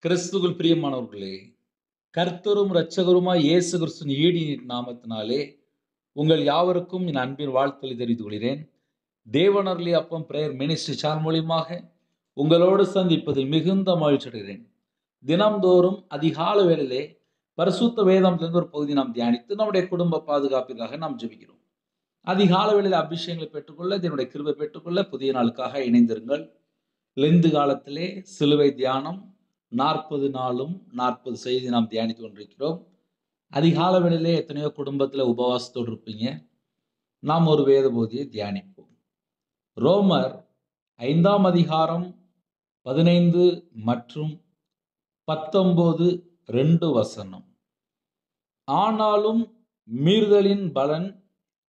கிறிஸ்துவுக்குள் பிரியமானவர்களே, கர்த்தரும் இரட்சகருமாய் இயேசு கிறிஸ்துவின் ஈடின் நாமத்தினாலே உங்கள் யாவருக்கும் என் அன்பின் வாழ்த்துக்களை தெரிவித்துக் கொள்கிறேன். தேவனருளிய அப்பம் பிரேயர் மினிஸ்ட்ரி சேனல் மூலியமாக உங்களோடு சந்திப்பதில் மிகுந்த மகிழ்ச்சி அடைகிறேன். தினம்தோறும் அதிகாலை வேளையிலே பரிசுத்த வேதாகமத்திலிருந்து ஒரு பகுதி நாம் தியானித்து நம்முடைய குடும்ப பாதுகாப்பிற்காக நாம் ஜெபிக்கிறோம். அதிகாலை வேளையிலே அபிஷேகங்களை பெற்றுக்கொள்ள, தேவனுடைய கிருபை பெற்றுக்கொள்ள புதிய நாளுக்காக இணைந்திருங்கள். லெந்து காலத்திலே சிலுவை தியானம் 40 நாளும் 40 செய்தி நாம் தியானித்துக் கொண்டிருக்கிறோம். அதிகால வேளையிலே எத்தனையோ குடும்பத்தில் உபவாசத்தோடு இருப்பீங்க. நாம் ஒரு வேத பகுதியை தியானிப்போம். ரோமர் 5ஆம் அதிகாரம் 15 மற்றும் 19 2 வசனம். ஆனாலும் மீறுதலின் பலன்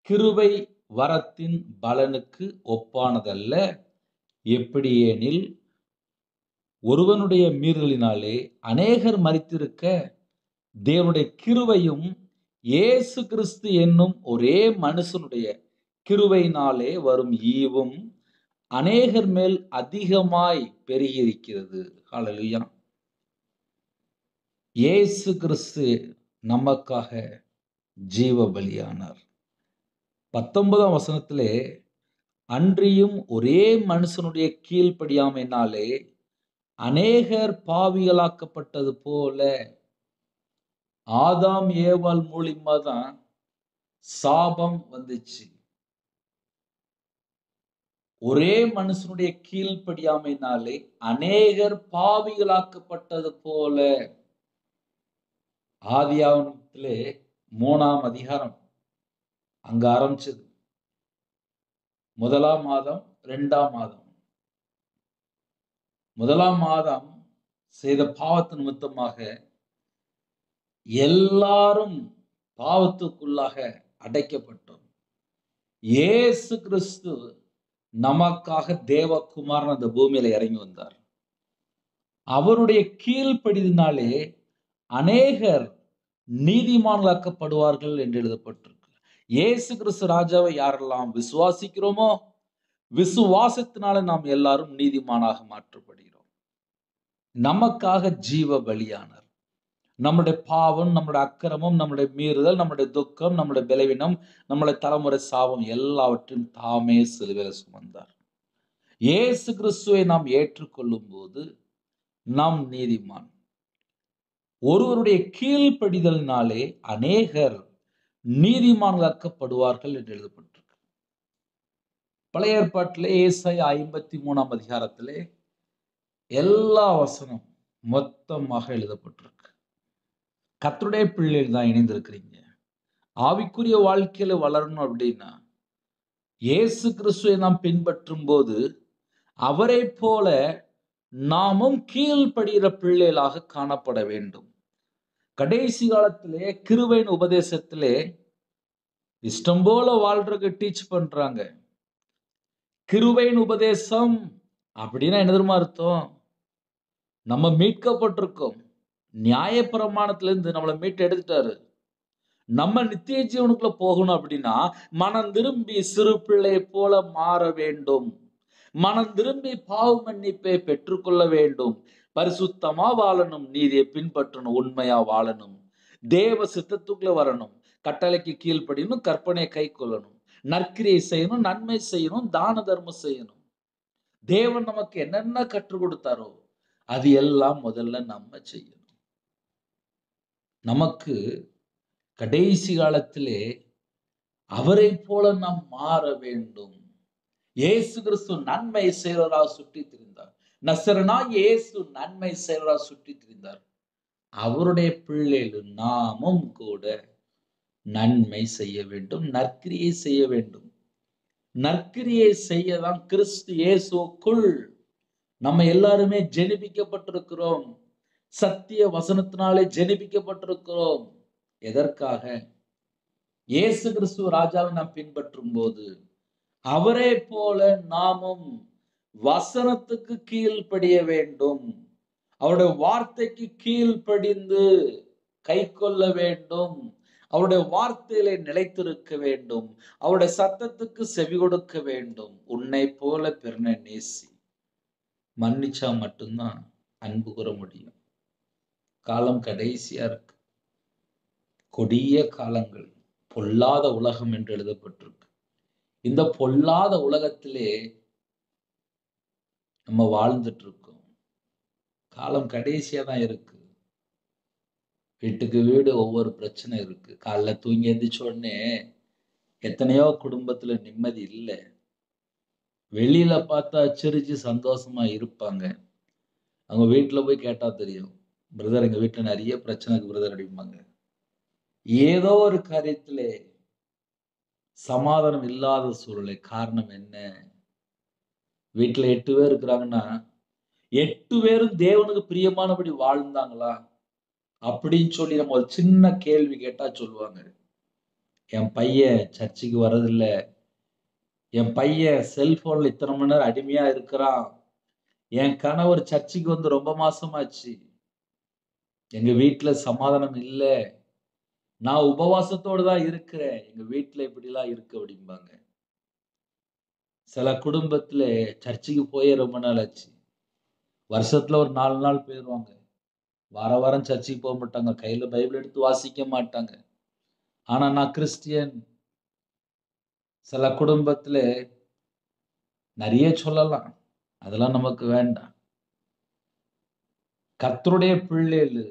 கிருபை வரத்தின் பலனுக்கு ஒப்பானதல்ல. எப்படியெனில் ஒருவனுடைய மீறுதலினாலே அநேகர் மரித்திருக்க, தேவனுடைய கிருபையும் இயேசு கிறிஸ்து என்னும் ஒரே மனுஷனுடைய கிருபையினாலே வரும் ஈவும் அநேகர் மேல் அதிகமாய் பெருகியிருக்கிறது. ஹல்லேலூயா. இயேசு கிறிஸ்து நமக்காக ஜீவ பலியானார். 19ஆம் வசனத்திலே, அன்றியும் ஒரே மனுஷனுடைய கீழ்ப்படியாமையினாலே அநேகர் பாவிகளாக்கப்பட்டது போல. ஆதாம் ஏவாள் மூலியமா தான் சாபம் வந்துச்சு. ஒரே மனுஷனுடைய கீழ்ப்படியாமையினாலே அநேகர் பாவிகளாக்கப்பட்டது போல. ஆதியாகமத்திலே 3ஆம் அதிகாரம் அங்க ஆரம்பிச்சது. 1ஆம் மாதம் 2ஆம் மாதம். 1ஆம் மாதம் செய்த பாவத்து நிமித்தமாக எல்லாரும் பாவத்துக்குள்ளாக அடைக்கப்பட்டோம். இயேசு கிறிஸ்து நமக்காக தேவகுமாரன் அந்த பூமியில இறங்கி வந்தார். அவருடைய கீழ்ப்படிதலினாலே அநேகர் நீதிமான்களாக்கப்படுவார்கள் என்று எழுதப்பட்டிருக்கு. இயேசு கிறிஸ்து ராஜாவை யாரெல்லாம் விசுவாசிக்கிறோமோ, விசுவாசத்தினால நாம் எல்லாரும் நீதிமானாக மாற்றப்படுகிறோம். நமக்காக ஜீவ பலியானார். நம்முடைய பாவம், நம்முடைய அக்கிரமம், நம்முடைய மீறுதல், நம்முடைய துக்கம், நம்முடைய பலவீனம், நம்முடைய தலைமுறை சாபம் எல்லாவற்றையும் தாமே சிலுவையில் சுமந்தார். இயேசு கிறிஸ்துவை நாம் ஏற்றுக்கொள்ளும் போது நாம் நீதிமான். ஒருவருடைய கீழ்ப்படிதலினாலே அநேகர் நீதிமான்களாக்கப்படுவார்கள் என்று எழுதப்பட்டிருக்கு. பழைய ஏற்பாட்டிலே ஏசாயா 53ஆம் அதிகாரத்திலே எல்லா வசனம் மொத்தமாக எழுதப்பட்டிருக்கு. கர்த்தருடைய பிள்ளைகள் தான் இணைந்திருக்கிறீங்க. ஆவிக்குரிய வாழ்க்கையில வளரணும் அப்படின்னா இயேசு கிறிஸ்துவை நாம் பின்பற்றும் போது அவரை போல நாமும் கீழ்ப்படுகிற பிள்ளைகளாக காணப்பட வேண்டும். கடைசி காலத்திலே கிருபையின் உபதேசத்திலே இஷ்டம் போல வாழ்றதுக்கு டீச் பண்றாங்க. கிருபையின் உபதேசம் அப்படின்னா என்ன தெரியுமா அர்த்தம்? நம்ம மீட்கப்பட்டிருக்கோம். நியாயப்பிரமாணத்திலிருந்து நம்மளை மீட்டு எடுத்துட்டாரு. நம்ம நித்திய ஜீவனுக்குள்ள போகணும் அப்படின்னா மனம் திரும்பி சிறு பிள்ளை போல மாற வேண்டும். மனம் திரும்பி பாவ மன்னிப்பை பெற்றுக்கொள்ள வேண்டும். பரிசுத்தமா வாழணும், நீதியை பின்பற்றணும், உண்மையா வாழணும், தேவ சித்தத்துக்குள்ள வரணும், கட்டளைக்கு கீழ்ப்படியணும், கற்பனை கை கொள்ளணும், நற்கிரியை செய்யணும், நன்மை செய்யணும், தான தர்மம் செய்யணும். தேவன் நமக்கு என்னென்ன கற்றுக் கொடுத்தாரோ அது எல்லாம் முதல்ல நம்ம செய்யணும். நமக்கு கடைசி காலத்திலே அவரை போல நாம் மாற வேண்டும். இயேசு கிறிஸ்து நன்மை செய்வராக சுற்றி திரிந்தார். நசரேயனாகிய இயேசு நன்மை செய்வராக சுற்றி திரிந்தார். அவருடைய பிள்ளைகள் நாமும் கூட நன்மை செய்ய வேண்டும், நற்கிரியை செய்ய வேண்டும். நற்கிரியை செய்யதான் கிறிஸ்து இயேசுக்குள் நம்ம எல்லாருமே ஜெனிபிக்கப்பட்டிருக்கிறோம். சத்திய வசனத்தினாலே ஜெனிபிக்கப்பட்டிருக்கிறோம். எதற்காக? இயேசு கிறிஸ்து ராஜாவை நாம் பின்பற்றும் போது அவரே போல நாமும் வசனத்துக்கு கீழ்ப்படிய வேண்டும். அவருடைய வார்த்தைக்கு கீழ்ப்படிந்து கை கொள்ள வேண்டும். அவருடைய வார்த்தையிலே நிலைத்திருக்க வேண்டும். அவருடைய சத்தத்துக்கு செவி கொடுக்க வேண்டும். உன்னை போல பிறனை நேசி. மன்னிச்சா மட்டும்தான் அன்பு கூற முடியும். காலம் கடைசியா இருக்கு. கொடிய காலங்கள், பொல்லாத உலகம் என்று எழுதப்பட்டிருக்கு. இந்த பொல்லாத உலகத்திலே நம்ம வாழ்ந்துட்டு இருக்கோம். காலம் கடைசியா தான் இருக்கு. வீட்டுக்கு வீடு ஒவ்வொரு பிரச்சனை இருக்கு. காலைல தூங்கி எந்திரிச்ச உடனே எத்தனையோ குடும்பத்துல நிம்மதி இல்ல. வெளியில பார்த்தா சிரிச்சு சந்தோஷமா இருப்பாங்க. அவங்க வீட்ல போய் கேட்டா தெரியும். பிரதர் எங்க வீட்ல நெறைய பிரச்சனை இருக்கு பிரதர் அப்படிம்பாங்க. ஏதோ ஒரு காரியத்திலே சமாதானம் இல்லாத சூழ்நிலை. காரணம் என்ன? வீட்ல 8 பேர் இருக்கிறாங்கன்னா, 8 பேரும் தேவனுக்கு பிரியமானபடி வாழ்ந்தாங்களா? அப்படின்னு சொல்லி நம்ம ஒரு சின்ன கேள்வி கேட்டா சொல்லுவாங்க. என் பையன் சர்ச்சுக்கு வர்றதில்ல. என் பையன் செல்போன்ல இத்தனை மணி நேரம் அடிமையா இருக்கிறான். என் கணவர் சர்ச்சுக்கு வந்து ரொம்ப மாசமாச்சு. எங்க வீட்ல சமாதானம் இல்ல. நான் உபவாசத்தோட தான் இருக்கிறேன். எங்க வீட்ல இப்படிலாம் இருக்கு அப்படிம்பாங்க. சில குடும்பத்தில சர்ச்சுக்கு போயே ரொம்ப நாள் ஆச்சு. வருஷத்துல ஒரு 4 நாள் போயிருவாங்க. வாரம் சர்ச்சுக்கு போ மாட்டாங்க. கையில பைபிள் எடுத்து வாசிக்க மாட்டாங்க. ஆனா நான் கிறிஸ்டியன். சில குடும்பத்தில நெறைய சொல்லலாம். அதெல்லாம் நமக்கு வேண்டாம். கர்த்தருடைய பிள்ளைகளு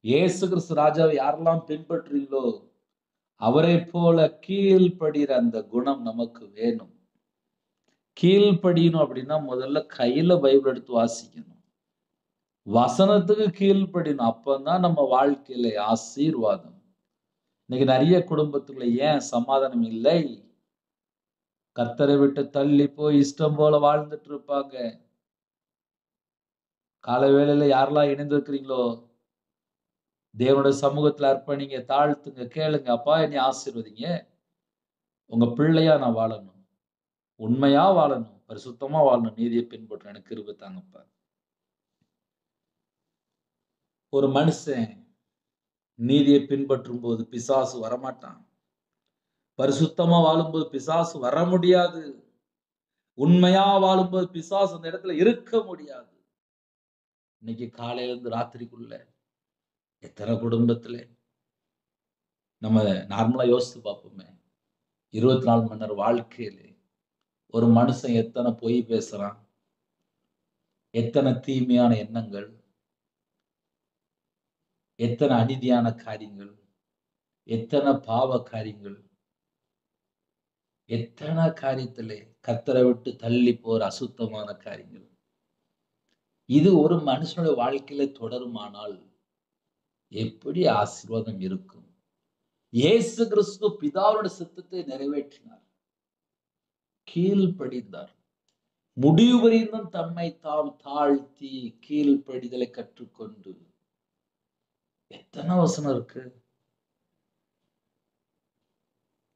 இயேசு கிறிஸ்து ராஜாவை யாரெல்லாம் பின்பற்றீங்களோ, அவரைப் போல கீழ்ப்படிகிற அந்த குணம் நமக்கு வேணும். கீழ்ப்படியணும் அப்படின்னா, முதல்ல கையில பைபிள் எடுத்து வாசிக்கணும். வசனத்துக்கு கீழ்ப்படியணும். அப்பதான் நம்ம வாழ்க்கையில ஆசீர்வாதம். இன்னைக்கு நெறைய குடும்பத்துக்குள்ள ஏன் சமாதானம் இல்லை? கர்த்தரை விட்டு தள்ளி போய் இஷ்டம் போல வாழ்ந்துட்டு இருப்பாங்க. காலை வேளையில யாரெல்லாம் இணைந்திருக்கிறீங்களோ, தேவனுடைய சமூகத்துல அர்ப்பணிங்க, தாழ்த்துங்க, கேளுங்க. அப்பா என்னை ஆசீர்வதிங்க. உங்க பிள்ளையா நான் வாழணும். உண்மையா வாழணும். பரிசுத்தமா வாழணும். நீதியை பின்பற்றணும். எனக்கு கிருபை தாங்கப்பா. ஒரு மனுஷன் நீதியை பின்பற்றும்போது பிசாசு வரமாட்டான். பரிசுத்தமா வாழும்போது பிசாசு வர முடியாது. உண்மையா வாழும்போது பிசாசு அந்த இடத்துல இருக்க முடியாது. இன்னைக்கு காலையில இருந்து ராத்திரிக்குள்ள எத்தனை குடும்பத்துல நம்ம நார்மலா யோசித்து பார்ப்போமே. 24 மணி நேரம் வாழ்க்கையில ஒரு மனுஷன் எத்தனை பொய் பேசுறான், எத்தனை தீமையான எண்ணங்கள், எத்தனை அநீதியான காரியங்கள், எத்தனை பாவ காரியங்கள், எத்தனை காரியத்திலே கர்த்தரை விட்டு தள்ளி போற அசுத்தமான காரியங்கள். இது ஒரு மனுஷனுடைய வாழ்க்கையில தொடருமானால் எப்படி ஆசீர்வாதம் இருக்கும்? இயேசு கிறிஸ்து பிதாவுடைய சித்தத்தை நிறைவேற்றினார். கீழ்ப்படிந்தார். முடிவு வரையும் தம்மை தாம் தாழ்த்தி கீழ்ப்படிதலை கற்றுக்கொண்டு எத்தனை வசனம் இருக்கு.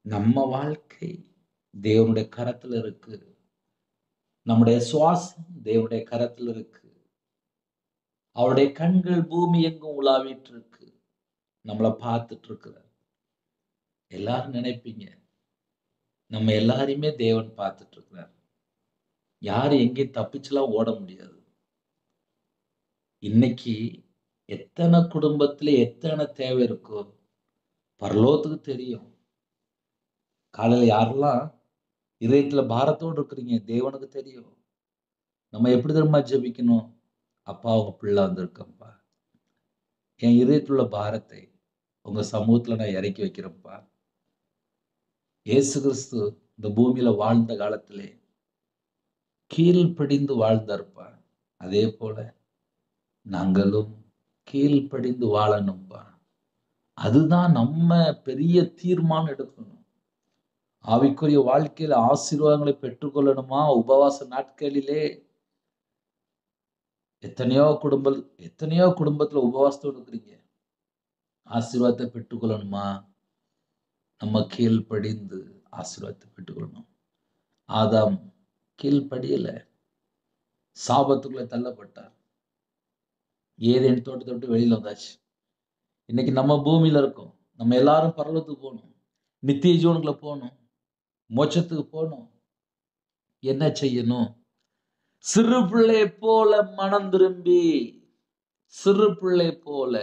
நம்ம வாழ்க்கை தேவனுடைய கரத்துல இருக்கு. நம்முடைய சுவாசம் தேவனுடைய கரத்துல இருக்கு. அவருடைய கண்கள் பூமி எங்கும் உலாவிட்டு இருக்கு. நம்மளை பார்த்துட்டு இருக்கிறார். எல்லாரும் நினைப்பீங்க, நம்ம எல்லாரையுமே தேவன் பார்த்துட்டு இருக்கிறார். யாரும் எங்கேயும் தப்பிச்சுலாம் ஓட முடியாது. இன்னைக்கு எத்தனை குடும்பத்துல எத்தனை தேவை இருக்கோ பரலோகத்துக்கு தெரியும். காலையில யாரெல்லாம் இதயத்துல பாரத்தோடு இருக்கிறீங்க தேவனுக்கு தெரியும். நம்ம எப்படி தெரியுமா ஜெபிக்கணும்? அப்பா உங்க பிள்ளை வந்திருக்கப்பா, என் இதயத்துல உள்ள பாரத்தை உங்க சமூகத்துல நான் இறக்கி வைக்கிறேன்ப்பா. இயேசு கிறிஸ்து இந்த பூமியில வாழ்ந்த காலத்திலே கீழ்ப்படிந்து வாழ்ந்தார்ப்பா. அதே போல நாங்களும் கீழ்ப்படிந்து வாழணும்ப்பா. அதுதான் நம்ம பெரிய தீர்மானம் எடுக்கணும். ஆவிக்குரிய வாழ்க்கையில ஆசீர்வாதங்களை பெற்றுக்கொள்ளணுமா? உபவாச நாட்களிலே எத்தனையோ குடும்பத்துல உபவாசத்தோடு இருக்கிறீங்க. ஆசீர்வாதத்தை பெற்றுக்கொள்ளணுமா? நம்ம கீழ்ப்படிந்து ஆசீர்வாதத்தை பெற்றுக்கொள்ளணும். ஆதாம் கீழ்ப்படியல, சாபத்துக்குள்ள தள்ளப்பட்டார். ஏதேன் தோட்டத்தை விட்டு வெளியில வந்தாச்சு. இன்னைக்கு நம்ம பூமியில இருக்கோம். நம்ம எல்லாரும் பரலோகத்துக்கு போகணும். நித்திய ஜீவனுக்குள்ள போகணும். மோட்சத்துக்கு போகணும். என்ன செய்யணும்? சிறு பிள்ளை போல மனம் திரும்பி சிறு பிள்ளை போல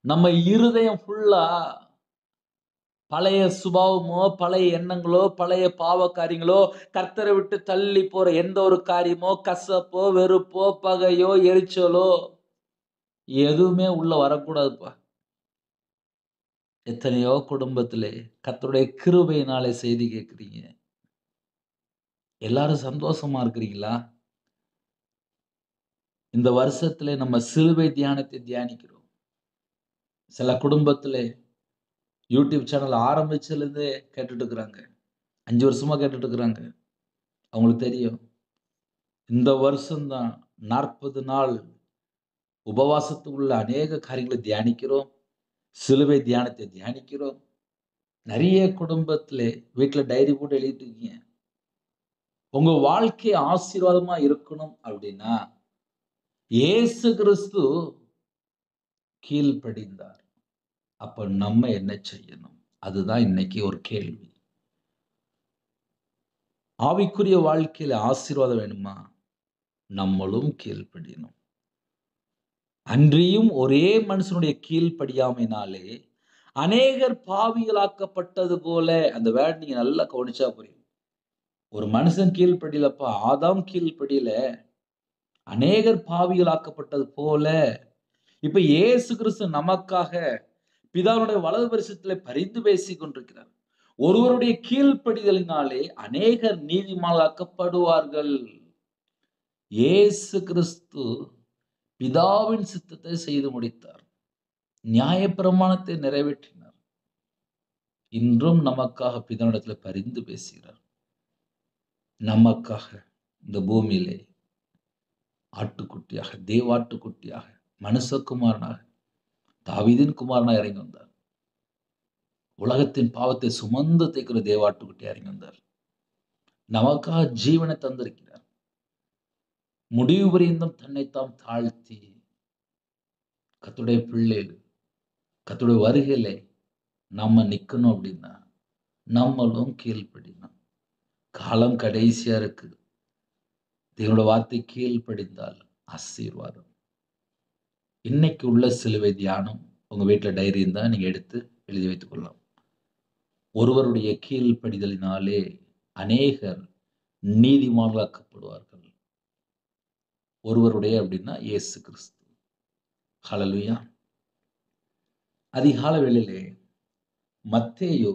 நம்ம இருதயம் ஃபுல்லா பழைய சுபாவமோ, பழைய எண்ணங்களோ, பழைய பாவ காரியங்களோ, கர்த்தரை விட்டு தள்ளி போற எந்த ஒரு காரியமோ, கசப்போ, வெறுப்போ, பகையோ, எரிச்சலோ எதுவுமே உள்ள வரக்கூடாதுப்பா. எத்தனையோ குடும்பத்திலே கர்த்தருடைய கிருபையினாலே செய்தி கேட்கிறீங்க. எல்லாரும் சந்தோஷமா இருக்கிறீங்களா? இந்த வருஷத்திலே நம்ம சிலுவை தியானத்தை தியானிக்கிறோம். சில குடும்பத்திலே யூடியூப் சேனல் ஆரம்பிச்சதுலேருந்தே கேட்டுட்டு இருக்கிறாங்க. 5 வருஷமா கேட்டுட்டு இருக்கிறாங்க. அவங்களுக்கு தெரியும். இந்த வருஷம் தான் 40 நாள் உபவாசத்துக்குள்ள அநேக காரியங்களை தியானிக்கிறோம். சிலுவை தியானத்தை தியானிக்கிறோம். நெறைய குடும்பத்திலே வீட்ல டைரி போட்டு எழுதிட்டு இருக்கீங்க. உங்க வாழ்க்கை ஆசீர்வாதமா இருக்கணும் அப்படின்னா, இயேசு கிறிஸ்து கீழ்ப்படிந்தார். அப்ப நம்ம என்ன செய்யணும்? அதுதான் இன்னைக்கு ஒரு கேள்வி. ஆவிக்குரிய வாழ்க்கையில ஆசீர்வாதம் வேணுமா? நம்மளும் கீழ்ப்படியணும். அன்றியும் ஒரே மனுஷனுடைய கீழ்ப்படியாமையினாலே அநேகர் பாவிகளாக்கப்பட்டது போல, அந்த வேர்ட் நீங்க நல்லா கவனிச்சா புரியும். ஒரு மனுஷன் கீழ்ப்படியலப்பா, ஆதாம் கீழ்ப்படியல, அநேகர் பாவிகளாக்கப்பட்டது போல. இப்ப இயேசு கிறிஸ்து நமக்காக பிதாவுடைய வலது பரிசத்திலே பரிந்து பேசிக் கொண்டிருக்கிறார். ஒருவருடைய கீழ்ப்படிதலினாலே அநேகர் நீதிமான்களாக்கப்படுவார்கள். இயேசு கிறிஸ்து பிதாவின் சித்தத்தை செய்து முடித்தார். நியாயப்பிரமாணத்தை நிறைவேற்றினார். இன்றும் நமக்காக பிதாவிடத்தில் பரிந்து பேசுகிறார். நமக்காக இந்த பூமியிலே ஆட்டுக்குட்டியாக, தேவாட்டுக்குட்டியாக, மனுஷகுமாரனாக, தாவீதின் குமாரனாக இறங்கி வந்தார். உலகத்தின் பாவத்தை சுமந்து தேய்க்கிற தேவாட்டுக்குட்டியாக இறங்கி வந்தார். நமக்காக ஜீவனை தந்திருக்கிறார். முடிவு பரியந்தம் தன்னைத்தாம் தாழ்த்தி கர்த்தருடைய பிள்ளைகள், கர்த்தருடைய வருகையிலே நம்ம நிக்கணும் அப்படின்னா நம்மளும் கீழ்ப்படியணும். காலம் கடைசியா இருக்கு. தேவனோட வார்த்தை கீழ்ப்படிந்தால் ஆசீர்வாதம். இன்னைக்கு உள்ள சிலுவை தியானம் உங்க வீட்டுல டைரி இருந்தா நீங்க எடுத்து எழுதி வைத்துக் கொள்ளலாம். ஒருவருடைய கீழ்ப்படிதலினாலே அநேகர் நீதிமான்களாக்கப்படுவார்கள். ஒருவருடைய அப்படின்னா இயேசு கிறிஸ்து. ஹல்லேலூயா. அதிகாலை வேளையிலே மத்தேயு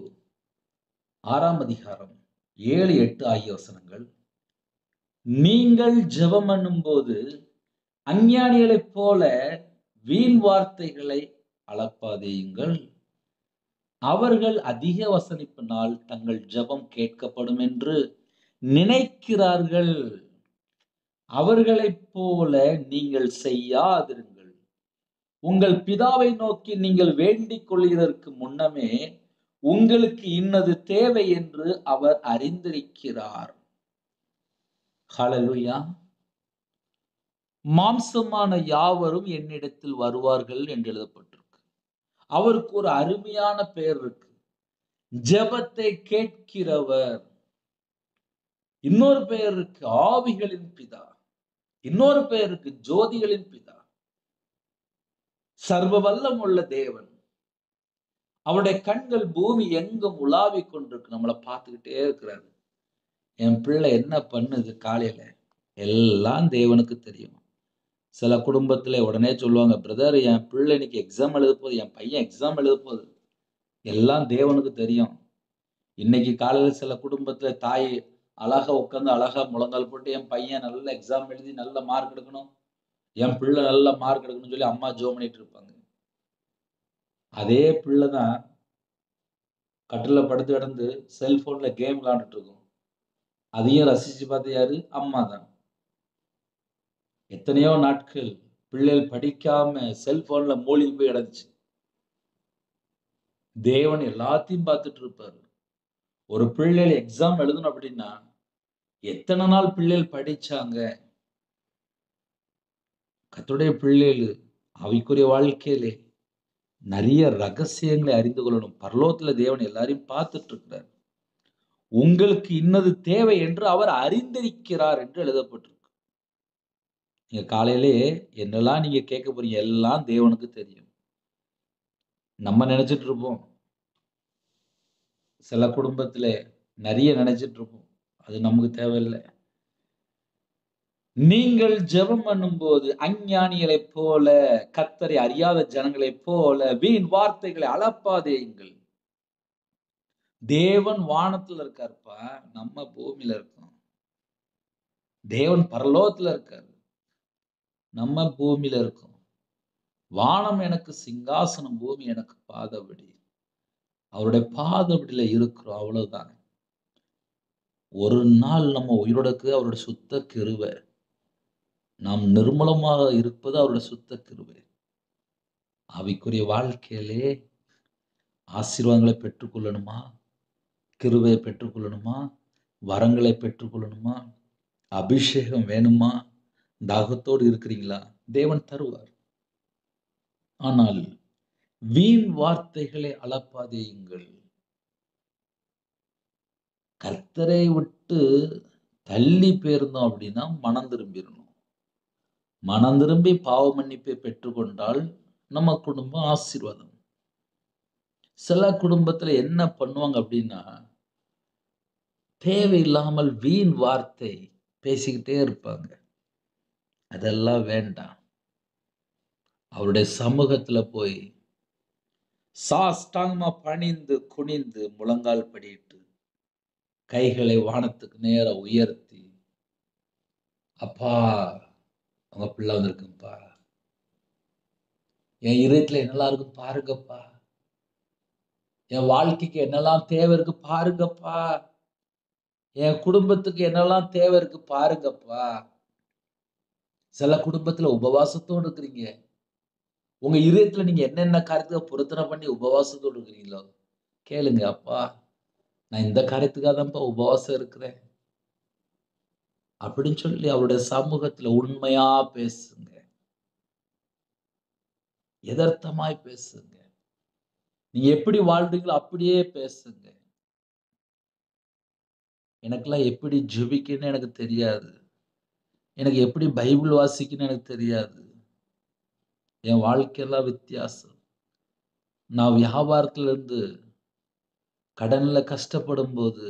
6ஆம் அதிகாரம் 7, 8 ஆகிய வசனங்கள். நீங்கள் ஜெபம் பண்ணும்போது அஞ்ஞானிகளைப் போல வீண் வார்த்தைகளை அளப்பாதேயுங்கள். அவர்கள் அதிக வசனிப்பினால் தங்கள் ஜெபம் கேட்கப்படும் என்று நினைக்கிறார்கள். அவர்களைப் போல நீங்கள் செய்யாதிருங்கள். உங்கள் பிதாவை நோக்கி நீங்கள் வேண்டிக் கொள்கிறதற்கு முன்னமே உங்களுக்கு இன்னது தேவை என்று அவர் அறிந்திருக்கிறார். ஹல்லேலூயா. மாம்சமான யாவரும் என்னிடத்தில் வருவார்கள் என்று எழுதப்பட்டிருக்கு. அவருக்கு ஒரு அருமையான பெயர் இருக்கு. ஜெபத்தை கேட்கிறவர். இன்னொரு பெயர் இருக்கு, ஆவிகளின் பிதா. இன்னொரு பெயர் இருக்கு, ஜோதிகளின் பிதா. சர்வ வல்லம் உள்ள தேவன். அவருடைய கண்கள் பூமி எங்கும் உலாவிக் கொண்டிருக்கு. நம்மளை பார்த்துக்கிட்டே இருக்கிறாரு. என் பிள்ளை என்ன பண்ணுது காலையில, எல்லாம் தேவனுக்கு தெரியும். சில குடும்பத்துல உடனே சொல்லுவாங்க, பிரதர் என் பிள்ளை இன்னைக்கு எக்ஸாம் எழுத போகுது, என் பையன் எக்ஸாம் எழுத போகுது. எல்லாம் தேவனுக்கு தெரியும். இன்னைக்கு காலையில சில குடும்பத்துல தாய் அழகா உட்கார்ந்து அழகா முழங்கால் போட்டு என் பையன் நல்ல எக்ஸாம் எழுதி நல்ல மார்க் எடுக்கணும், என் பிள்ளை நல்ல மார்க் எடுக்கணும்னு சொல்லி அம்மா ஜெபம் பண்ணிட்டு இருப்பாங்க. அதே பிள்ளைதான் கட்டில படுத்து கிடந்து செல்போன்ல கேம் விளையாண்டுட்டு இருக்கும். அதையும் ரசிச்சு பார்த்து யாரு? அம்மா தான். எத்தனையோ நாட்கள் பிள்ளைகள் படிக்காம செல்போன்ல மூழ்கி போய் கிடந்துச்சு. தேவன் எல்லாத்தையும் பார்த்துட்டு இருப்பாரு. ஒரு பிள்ளைகள் எக்ஸாம் எழுதணும் அப்படின்னா எத்தனை நாள் பிள்ளைகள் படிச்சாங்க? கர்த்தருடைய பிள்ளைகள் ஆவிக்குரிய வாழ்க்கையிலே நிறைய ரகசியங்களை அறிந்து கொள்ளணும். பரலோகத்துல தேவன் எல்லாரையும் பார்த்துட்டு இருக்கிறார். உங்களுக்கு இன்னது தேவை என்று அவர் அறிந்திருக்கிறார் என்று எழுதப்பட்டிருக்கு. நீங்க காலையிலே என்னெல்லாம் நீங்க கேட்க போறீங்க எல்லாம் தேவனுக்கு தெரியும். நம்ம நினைச்சிட்டு இருப்போம். சில குடும்பத்திலே நெறைய நினைச்சிட்டு இருப்போம். அது நமக்கு தேவையில்ல. நீங்கள் ஜெபம் பண்ணும்போது அஞ்ஞானிகளைப் போல, கர்த்தரை அறியாத ஜனங்களைப் போல வீண் வார்த்தைகளை அளப்பாதேயுங்கள். தேவன் வானத்துல இருக்காருப்பா. நம்ம பூமியில இருக்கோம். தேவன் பரலோகத்துல இருக்காரு. நம்ம பூமியில இருக்கோம். வானம் எனக்கு சிங்காசனம், பூமி எனக்கு பாதபடி. அவருடைய பாதபடியில இருக்கிறோம் அவ்வளவுதான். ஒரு நாள் நம்ம உயிரோட இருக்கிறது அவருடைய சுத்த கிருபை. நாம் நிர்மலமாக இருப்பது அவருடைய சுத்த கிருபை. ஆவிக்குரிய வாழ்க்கையிலே ஆசீர்வாதங்களை பெற்றுக்கொள்ளணுமா? கிருபையை பெற்றுக்கொள்ளணுமா? வரங்களை பெற்றுக்கொள்ளணுமா? அபிஷேகம் வேணுமா? தாகத்தோடு இருக்கிறீங்களா? தேவன் தருவார். ஆனால் வீண் வார்த்தைகளை அளப்பாதேயுங்கள். கர்த்தரை விட்டு தள்ளி போயிருந்தோம் அப்படின்னா மனம் திரும்பிடணும். மனம் திரும்பி பாவ மன்னிப்பை பெற்றுக்கொண்டால் நம்ம குடும்பம் ஆசீர்வாதம். சில குடும்பத்துல என்ன பண்ணுவாங்க அப்படின்னா, தேவையில்லாமல் வீண் வார்த்தை பேசிக்கிட்டே இருப்பாங்க. அதெல்லாம் வேண்டாம். அவருடைய சமூகத்துல போய் சாஷ்டாங்கமா பணிந்து குனிந்து முழங்கால் படியிட்டு கைகளை வானத்துக்கு நேரா உயர்த்தி, அப்பா உங்க பிள்ளை வந்திருக்குப்பா, என் இருதயத்துல என்னெல்லாம் இருக்கு பாருங்கப்பா, என் வாழ்க்கைக்கு என்னெல்லாம் தேவை இருக்கு பாருங்கப்பா, என் குடும்பத்துக்கு என்னெல்லாம் தேவை இருக்கு பாருங்கப்பா. சில குடும்பத்துல உபவாசத்தோடு இருக்கிறீங்க. உங்க இதயத்துல நீங்க என்னென்ன காரியத்துக்கு பொருத்தனை பண்ணி உபவாசத்தோடு இருக்கிறீங்களோ கேளுங்க. அப்பா நான் இந்த காரியத்துக்காக தான்ப்பா உபவாசம் இருக்கிறேன் அப்படின்னு சொல்லி அவருடைய சமூகத்துல உண்மையா பேசுங்க. யதார்த்தமாய் பேசுங்க. நீங்க எப்படி வாழ்றீங்களோ அப்படியே பேசுங்க. எனக்கெல்லாம் எப்படி ஜெபிக்கணும்னு எனக்கு தெரியாது. எனக்கு எப்படி பைபிள் வாசிக்கணும்னு எனக்கு தெரியாது. என் வாழ்க்கையெல்லாம் வித்தியாசம். நான் வியாபாரத்துல இருந்து கடன்ல கஷ்டப்படும்போது,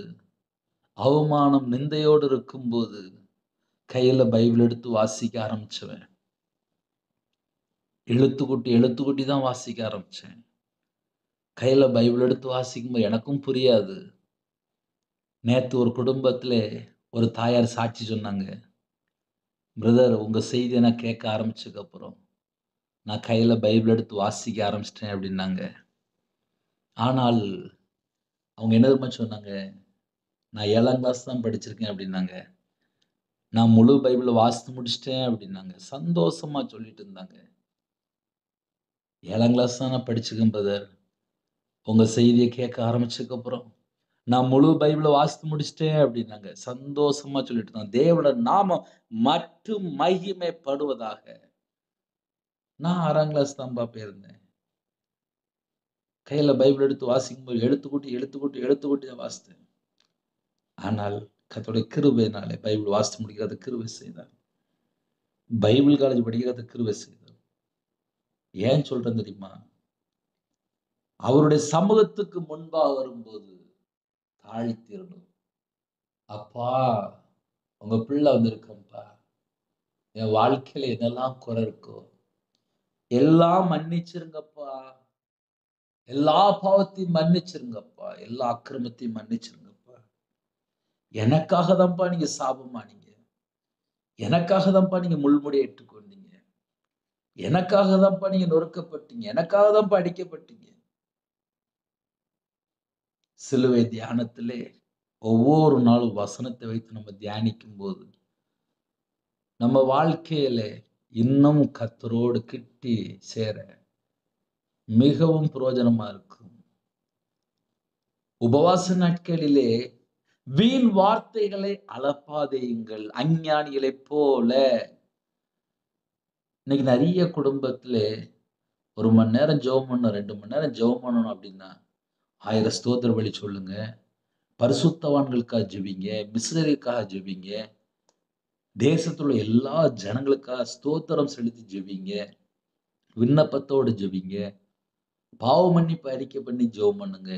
அவமானம் நிந்தையோடு இருக்கும்போது கையில பைபிள் எடுத்து வாசிக்க ஆரம்பிச்சவன். எழுத்துக்கூட்டி தான் வாசிக்க ஆரம்பிச்சேன். கையில பைபிள் எடுத்து வாசிக்கும்போது எனக்கும் புரியாது. நேத்து ஒரு குடும்பத்திலே ஒரு தாயார் சாட்சி சொன்னாங்க. பிரதர் உங்க செய்திய நான் கேட்க ஆரம்பிச்சதுக்கப்புறம், நான் கையில பைபிள் எடுத்து வாசிக்க ஆரம்பிச்சுட்டேன் அப்படின்னாங்க. ஆனால் அவங்க என்ன தெரியுமா சொன்னாங்க? நான் 7ஆம் கிளாஸ் தான் படிச்சிருக்கேன் அப்படின்னாங்க. நான் முழு பைபிள வாசித்து முடிச்சுட்டேன் அப்படின்னாங்க. சந்தோஷமா சொல்லிட்டு இருந்தாங்க. 7ஆம் கிளாஸ் தான் நான் படிச்சிருக்கேன் பிரதர். உங்க செய்திய கேட்க ஆரம்பிச்சதுக்கப்புறம், நான் முழு பைபிள வாசித்து முடிச்சுட்டேன் அப்படின்னாங்க. சந்தோஷமா சொல்லிட்டு இருந்தாங்க. தேவனுடைய நாமம் மட்டும் மகிமைப்படுவதாக. நான் 6ஆம் கிளாஸ் தான்ப்பா போயிருந்தேன். கையில பைபிள் எடுத்து வாசிக்கும்போது எழுத்துக்கூட்டி தான் வாசித்தேன். ஆனால் கர்த்தருடைய கிருபையினாலே பைபிள் வாசித்து முடிக்கிறது கிருபை செய்தார். பைபிள் காலேஜ் படிக்கிறது கிருபை செய்தார். ஏன் சொல்றேன் தெரியுமா? அவருடைய சமூகத்துக்கு முன்பாக வரும்போது தாழ்த்திரணும். அப்பா உங்க பிள்ளை வந்திருக்கேன்ப்பா. என் வாழ்க்கையில என்னெல்லாம் குறை இருக்கோ எல்லாம் மன்னிச்சிருங்கப்பா. எல்லா பாவத்தையும் மன்னிச்சிருங்கப்பா. எல்லா அக்கிரமத்தையும் மன்னிச்சிருங்கப்பா. எனக்காக தான்ப்பா நீங்க சாபமானீங்க. எனக்காக தான்ப்பா நீங்க முள்முடி ஏற்றுக்கொண்டீங்க. எனக்காக தான்ப்பா நீங்க நொறுக்கப்பட்டீங்க. எனக்காக தான்ப்பா அடிக்கப்பட்டீங்க. சிலுவை தியானத்திலே ஒவ்வொரு நாளும் வசனத்தை வைத்து நம்ம தியானிக்கும் போது நம்ம வாழ்க்கையில இன்னும் கர்த்தரோடு கிட்டி சேர மிகவும் பிரயோஜனமா இருக்கும். உபவாச நாட்களிலே வீண் வார்த்தைகளை அளப்பாதேயுங்கள் அஞ்ஞானிகளைப் போல. இன்னைக்கு நிறைய குடும்பத்திலே 1 மணி நேரம் ஜெபம் பண்ணணும், 2 மணி நேரம் ஜெபம் பண்ணணும் அப்படின்னா 1000 ஸ்தோத்திர பலி சொல்லுங்க, பரிசுத்தவான்களுக்காக ஜெபிங்க, மிஷனரிக்காக ஜெபிங்க. தேசத்துல எல்லா ஜனங்களுக்காக ஸ்தோத்திரம் செலுத்தி ஜெபிங்க. விண்ணப்பத்தோடு ஜெபிங்க. பாவ மன்னிப்பு அறிக்கை பண்ணி ஜெபம் பண்ணுங்க.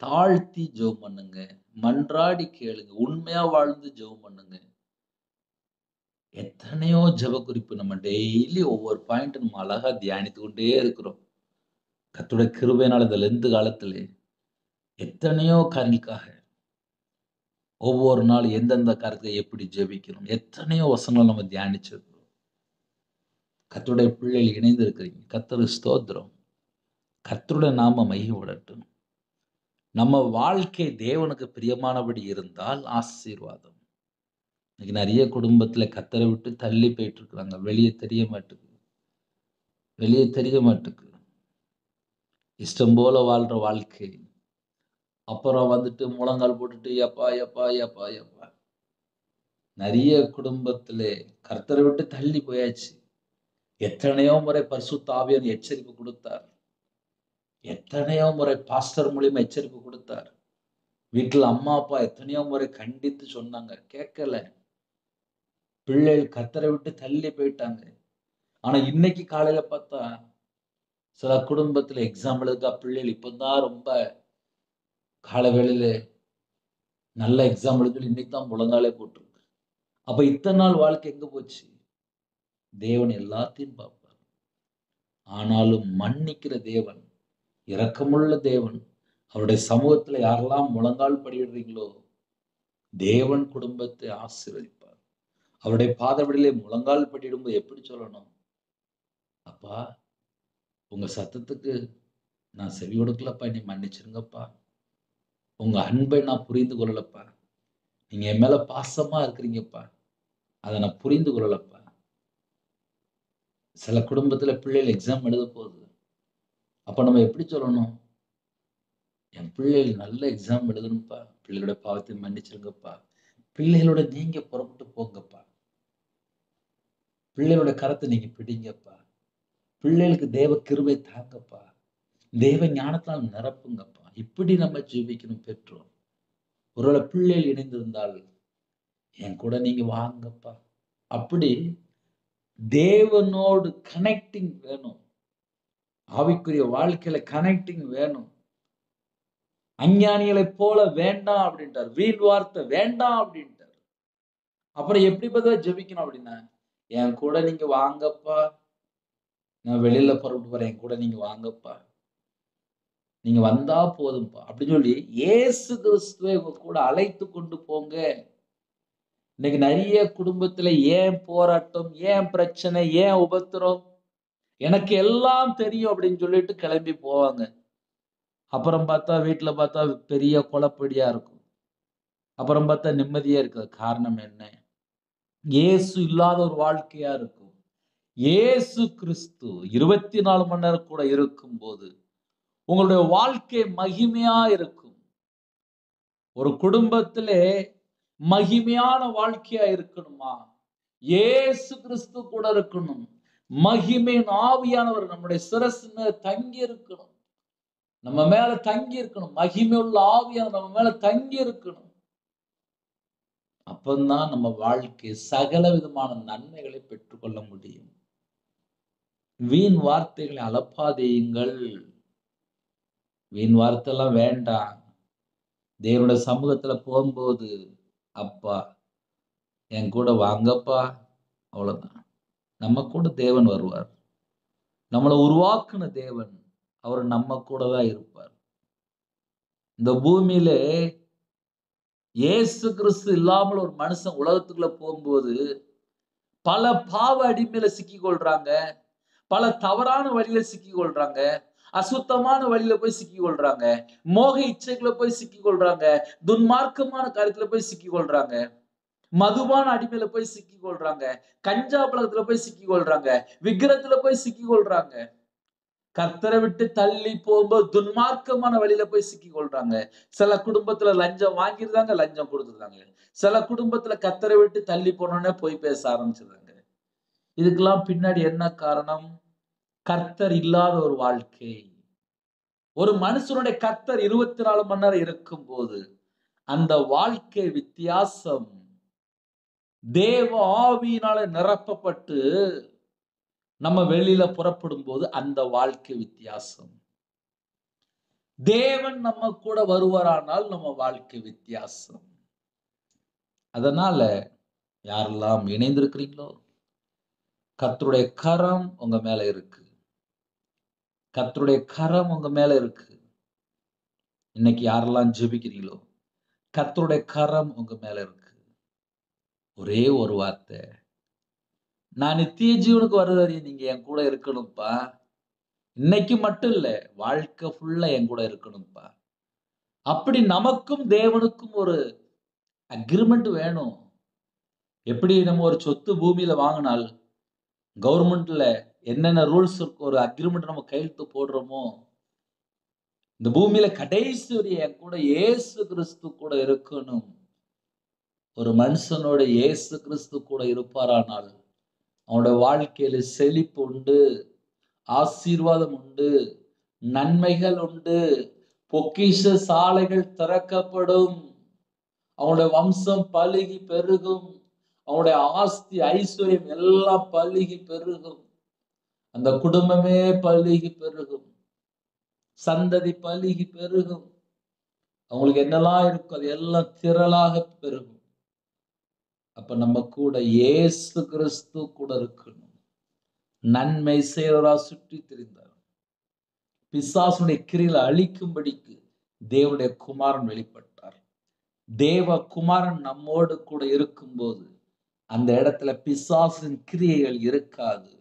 தாழ்த்தி ஜெபம் பண்ணுங்க. மன்றாடி கேளுங்க. உண்மையா வாழ்ந்து ஜெபம் பண்ணுங்க. எத்தனையோ ஜெப குறிப்பு நம்ம டெய்லி ஒவ்வொரு பாயிண்ட் நம்ம அழகா தியானித்து கொண்டே இருக்கிறோம். கர்த்தருடைய கிருபையினால இந்த லெந்து காலத்திலே எத்தனையோ காரியங்களுக்காக ஒவ்வொரு நாள் எந்தெந்த காரியத்தை எப்படி ஜெபிக்கணும், எத்தனையோ வசனங்கள் நம்ம தியானிச்சிருக்கிறோம். கர்த்தருடைய பிள்ளைகள் இணைந்து இருக்கிறீங்க. கர்த்தருக்கு ஸ்தோத்திரம். கர்த்தருடைய நாம மகிமைப்படட்டும். நம்ம வாழ்க்கை தேவனுக்கு பிரியமானபடி இருந்தால் ஆசீர்வாதம். இன்னைக்கு நிறைய குடும்பத்துல கர்த்தரை விட்டு தள்ளி போயிட்டு இருக்கிறாங்க. வெளியே தெரிய மாட்டுக்கு. வெளியே தெரிய மாட்டுக்கு. இஷ்டம் போல வாழ்ற வாழ்க்கை. அப்புறம் வந்துட்டு முழங்கால் போட்டுட்டு யப்பா யப்பா யப்பா யப்பா. நிறைய குடும்பத்திலே கர்த்தரை விட்டு தள்ளி போயாச்சு. எத்தனையோ முறை பரிசுத்த ஆவியானவர் எச்சரிப்பு கொடுத்தார். எத்தனையோ முறை பாஸ்டர் மூலியமா எச்சரிப்பு கொடுத்தார். வீட்டுல அம்மா அப்பா எத்தனையோ முறை கண்டித்து சொன்னாங்க. கேட்கல. பிள்ளைகள் கர்த்தரை விட்டு தள்ளி போயிட்டாங்க. ஆனா இன்னைக்கு காலையில பார்த்தா சில குடும்பத்துல எக்ஸாம் எழுதுறா பிள்ளைகள் இப்பதான் ரொம்ப கால வேளையில நல்ல எக்ஸாம் எழுதி இன்னைக்கு தான் முழங்காலே போட்டிருக்கு. அப்ப இத்தனை நாள் வாழ்க்கை எங்க போச்சு? தேவன் எல்லாத்தையும் பார்ப்பார். ஆனாலும் மன்னிக்கிற தேவன், இரக்கமுள்ள தேவன். அவருடைய சமூகத்துல யாரெல்லாம் முழங்கால் படியிடுறீங்களோ தேவன் குடும்பத்தை ஆசீர்வதிப்பார். அவருடைய பாதபடியிலே முழங்கால் படியிடும்போது எப்படி சொல்லணும்? அப்பா, உங்க சத்தத்துக்கு நான் செவி கொடுக்கலப்பா, என்னை மன்னிச்சிருங்கப்பா. உங்க அன்பை நான் புரிந்து கொள்ளலப்பா. நீங்க என் மேல பாசமா இருக்கிறீங்கப்பா. அதை நான் புரிந்து கொள்ளலப்பா. சில குடும்பத்துல பிள்ளைகள் எக்ஸாம் எழுத போகுது. அப்ப நம்ம எப்படி சொல்லணும்? என் பிள்ளைகள் நல்ல எக்ஸாம் எழுதணும்ப்பா. பிள்ளைகளோட பாவத்தை மன்னிச்சிருங்கப்பா. பிள்ளைகளோட நீங்க புறப்பட்டு போங்கப்பா. பிள்ளைகளோட கரத்தை நீங்க பிடிங்கப்பா. பிள்ளைகளுக்கு தேவ கிருபை தாங்கப்பா. தேவ ஞானத்தால் நிரப்புங்கப்பா. இப்படி நம்ம ஜெபிக்கணும் பெற்றோர். ஒருவேளை பிள்ளைகள் இணைந்திருந்தால் என் கூட நீங்க வாங்கப்பா. அப்படி தேவனோடு கனெக்டிங் வேணும். ஆவிக்குரிய வாழ்க்கையில கனெக்டிங் வேணும். அஞ்ஞானிகளை போல வேண்டாம் அப்படின்ட்டார். வீண் வார்த்தை வேண்டாம் அப்படின்ட்டார். அப்புறம் எப்படி பதிலா ஜெபிக்கணும் அப்படின்னா, என் கூட நீங்க வாங்கப்பா. நான் வெளியில புறப்பட்டு போறேன். என் கூட நீங்க வாங்கப்பா. நீங்க வந்தா போதும்பா. அப்படின்னு சொல்லி இயேசு கிறிஸ்துவை உங்க கூட அழைத்து கொண்டு போங்க. இன்னைக்கு நிறைய குடும்பத்துல ஏன் போராட்டம், ஏன் பிரச்சனை, ஏன் உபத்திரம், எனக்கு எல்லாம் தெரியும் அப்படின்னு சொல்லிட்டு கிளம்பி போவாங்க. அப்புறம் பார்த்தா வீட்டுல பார்த்தா பெரிய குழப்படியா இருக்கும். அப்புறம் பார்த்தா நிம்மதியா இருக்காது. காரணம் என்ன? இயேசு இல்லாத ஒரு வாழ்க்கையா இருக்கும். இயேசு கிறிஸ்து 24 மணி நேரம் கூட இருக்கும்போது உங்களுடைய வாழ்க்கை மகிமையா இருக்கும். ஒரு குடும்பத்திலே மகிமையான வாழ்க்கையா இருக்கணுமா? இயேசு கிறிஸ்து கூட இருக்கணும். மகிமையின் ஆவியானவர் நம்முடைய சிரசு மேல தங்கி இருக்கணும். நம்ம மேல தங்கி இருக்கணும். மகிமை உள்ள ஆவியானவர் நம்ம மேல தங்கி இருக்கணும். அப்பந்தான் நம்ம வாழ்க்கை சகல விதமான நன்மைகளை பெற்றுக்கொள்ள முடியும். வீண் வார்த்தைகளை அலப்பாதேயுங்கள். வீண் வார்த்தை எல்லாம் வேண்டாம். தேவனுடைய சமூகத்துல போகும்போது, அப்பா என் கூட வாங்கப்பா. அவ்வளவுதான். நம்ம கூட தேவன் வருவார். நம்மளை உருவாக்குன தேவன் அவர் நம்ம கூட தான் இருப்பார். இந்த பூமியில இயேசு கிறிஸ்து இல்லாமல் ஒரு மனுஷன் உலகத்துக்குள்ள போகும்போது பல பாவ அடிமையில சிக்கி கொள்றாங்க. பல தவறான வழியில சிக்கி கொள்றாங்க. அசுத்தமான வழியில போய் சிக்கி கொள்றாங்க. மோக இச்சைக்குள்ள போய் சிக்கி கொள்றாங்க. துன்மார்க்கமான காரியத்துல போய் சிக்கி கொள்றாங்க. மதுபான அடிமையில போய் சிக்கி கொள்றாங்க. கஞ்சா பழக்கத்துல போய் சிக்கி கொள்றாங்க. விக்கிரத்துல போய் சிக்கி கொள்றாங்க. கர்த்தரை விட்டு தள்ளி போகும்போது துன்மார்க்கமான வழியில போய் சிக்கி கொள்றாங்க. சில குடும்பத்துல லஞ்சம் வாங்கிருந்தாங்க, லஞ்சம் கொடுத்துருந்தாங்க. சில குடும்பத்துல கர்த்தரை விட்டு தள்ளி போனோன்னே போய் பேச ஆரம்பிச்சிருந்தாங்க. இதுக்கெல்லாம் பின்னாடி என்ன காரணம்? கர்த்தர் இல்லாத ஒரு வாழ்க்கை. ஒரு மனுஷனுடைய கர்த்தர் 24 மணி நேரம் இருக்கும் போது அந்த வாழ்க்கை வித்தியாசம். தேவ ஆவியினால நிரப்பப்பட்டு நம்ம வெளியில புறப்படும் போது அந்த வாழ்க்கை வித்தியாசம். தேவன் நம்ம கூட வருவாரானால் நம்ம வாழ்க்கை வித்தியாசம். அதனால யாரெல்லாம் இணைந்திருக்கிறீங்களோ, கர்த்தருடைய கரம் உங்க மேல இருக்கு. கர்த்தருடைய கரம் உங்க மேல இருக்கு. இன்னைக்கு யாரெல்லாம் ஜெபிக்கிறீங்களோ, கர்த்தருடைய கரம் உங்க மேல இருக்கு. ஒரே ஒரு வார்த்தை, நான் நித்திய ஜீவனுக்கு வருவரையும் நீங்க என் கூட இருக்கணும்ப்பா. இன்னைக்கு மட்டும் இல்ல, வாழ்க்கை ஃபுல்லா என் கூட இருக்கணும்ப்பா. அப்படி நமக்கும் தேவனுக்கும் ஒரு அக்ரிமெண்ட் வேணும். எப்படி நம்ம ஒரு சொத்து பூமியில வாங்கினால் கவர்மெண்ட்ல என்னென்ன ரூல்ஸ் இருக்கு, ஒரு அக்ரிமெண்ட் நம்ம கையெழுத்து போடுறோமோ, இந்த பூமியில கடைசி வரை என் கூட இயேசு கிறிஸ்து கூட இருக்கணும். ஒரு மனுஷனோட இயேசு கிறிஸ்து கூட இருப்பாரானால் அவனோட வாழ்க்கையில செழிப்பு உண்டு, ஆசீர்வாதம் உண்டு, நன்மைகள் உண்டு, பொக்கிஷ சாலைகள் திறக்கப்படும், அவனுடைய வம்சம் பலுகி பெருகும், அவனுடைய ஆஸ்தி ஐஸ்வர்யம் எல்லாம் பலுகி பெருகும், அந்த குடும்பமே பலுகி பெருகும், சந்ததி பலுகி பெருகும். அவங்களுக்கு என்னெல்லாம் இருக்கும் அது எல்லாம் திரளாக பெருகும். அப்ப நம்ம கூட இயேசு கிறிஸ்து கூட இருக்கணும். நன்மை செய்வரா சுற்றி திரிந்தார். பிசாசுடைய கிரிகளை அழிக்கும்படிக்கு தேவனுடைய குமாரன் வெளிப்பட்டார். தேவ குமாரன் நம்மோடு கூட இருக்கும்போது அந்த இடத்துல பிசாசின் கிரியைகள் இருக்காது.